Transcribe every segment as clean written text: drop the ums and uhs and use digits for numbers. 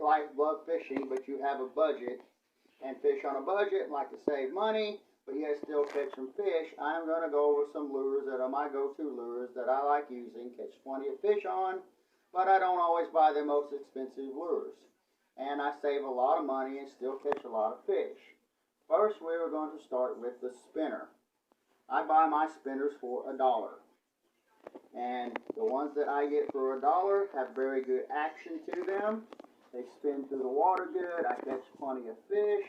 lifeblood fishing, but you have a budget and fish on a budget and like to save money, but yet still catch some fish, I'm going to go over some lures that are my go-to lures that I like using, catch plenty of fish on, but I don't always buy the most expensive lures. And I save a lot of money and still catch a lot of fish. First, we are going to start with the spinner. I buy my spinners for $1. And the ones that I get for $1 have very good action to them. They spin through the water good. I catch plenty of fish.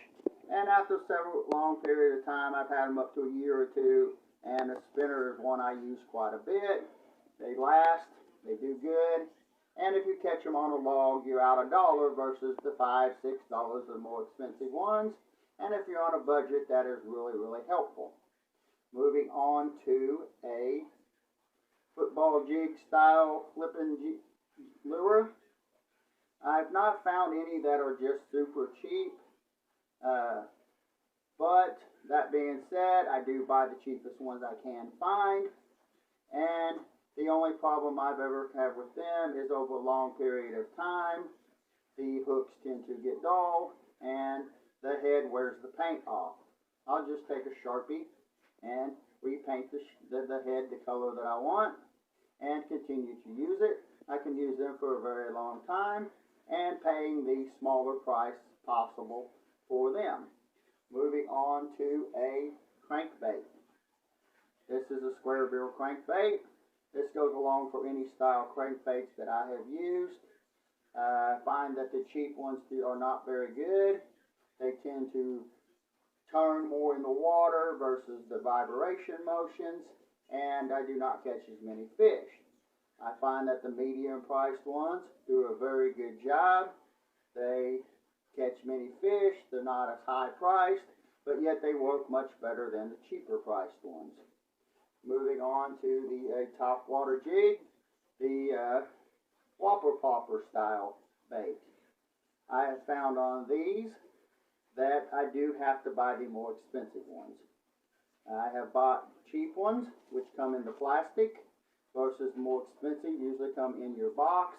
And after several long period of time, I've had them up to a year or two. And the spinner is one I use quite a bit. They last. They do good. And if you catch them on a log, you're out $1 versus the $5, $6 of the more expensive ones. And if you're on a budget, that is really, really helpful. Moving on to a football jig style flipping lure. I've not found any that are just super cheap. But that being said, I do buy the cheapest ones I can find. And the only problem I've ever had with them is over a long period of time, the hooks tend to get dull and the head wears the paint off. I'll just take a Sharpie and repaint the head the color that I want and continue to use it. I can use them for a very long time and paying the smaller price possible for them. Moving on to a crankbait. This is a square bill crankbait. This goes along for any style crankbaits that I have used. I find that the cheap ones are not very good. They tend to turn more in the water versus the vibration motions, and I do not catch as many fish. I find that the medium priced ones do a very good job. They catch many fish. They're not as high priced, but yet they work much better than the cheaper priced ones. Moving on to the top water jig, the Whopper Popper style bait. I have found on these that I do have to buy the more expensive ones. I have bought cheap ones, which come in the plastic, versus more expensive, usually come in your box.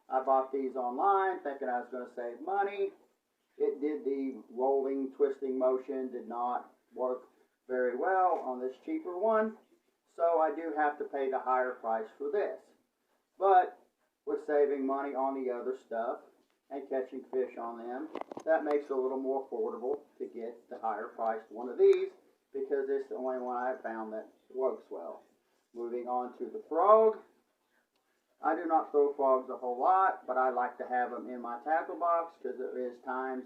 I bought these online thinking I was going to save money. It did the rolling, twisting motion, did not work very well on this cheaper one. So I do have to pay the higher price for this. But with saving money on the other stuff and catching fish on them, that makes it a little more affordable to get the higher priced one of these because it's the only one I've found that works well. Moving on to the frog. I do not throw frogs a whole lot, but I like to have them in my tackle box because there is times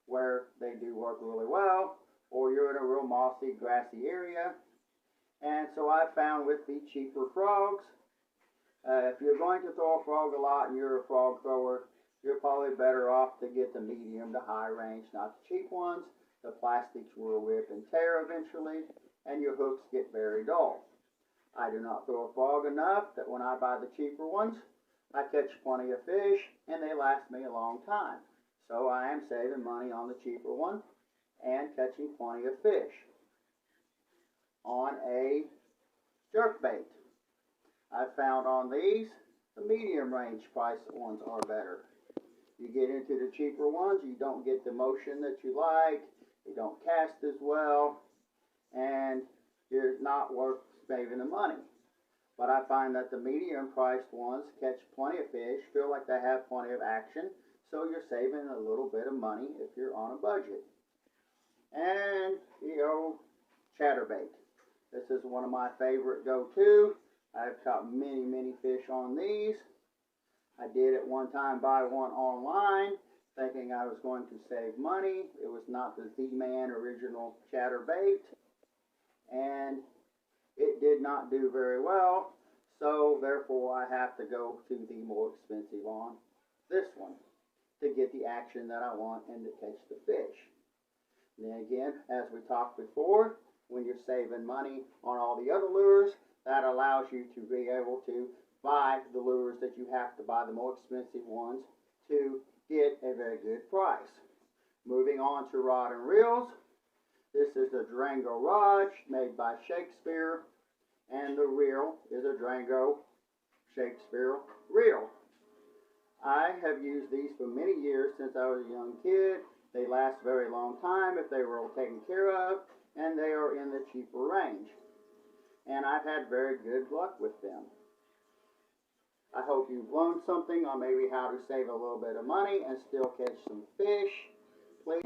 where they do work really well, or you're in a real mossy, grassy area. And so I found with the cheaper frogs, if you're going to throw a frog a lot and you're a frog thrower, you're probably better off to get the medium to high range, not the cheap ones. The plastics will rip and tear eventually, and your hooks get very dull. I do not throw a frog enough that when I buy the cheaper ones, I catch plenty of fish, and they last me a long time. So I am saving money on the cheaper one and catching plenty of fish. On a jerkbait, I found on these, the medium range price ones are better. You get into the cheaper ones, you don't get the motion that you like, they don't cast as well, and you're not worth saving the money. But I find that the medium priced ones catch plenty of fish, feel like they have plenty of action, so you're saving a little bit of money if you're on a budget. And the old chatterbait. This is one of my favorite go-to. I've caught many, many fish on these. I did at one time buy one online, thinking I was going to save money. It was not the Z-Man original chatterbait, and it did not do very well. So therefore, I have to go to the more expensive on this one to get the action that I want and to catch the fish. And then again, as we talked before, when you're saving money on all the other lures, that allows you to be able to buy the lures that you have to buy, the more expensive ones, to get a very good price. Moving on to rod and reels. This is a Durango rod made by Shakespeare, and the reel is a Durango Shakespeare reel. I have used these for many years since since I was a young kid. They last a very long time if they were all taken care of, and they are in the cheaper range. And I've had very good luck with them. I hope you've learned something on maybe how to save a little bit of money and still catch some fish. Please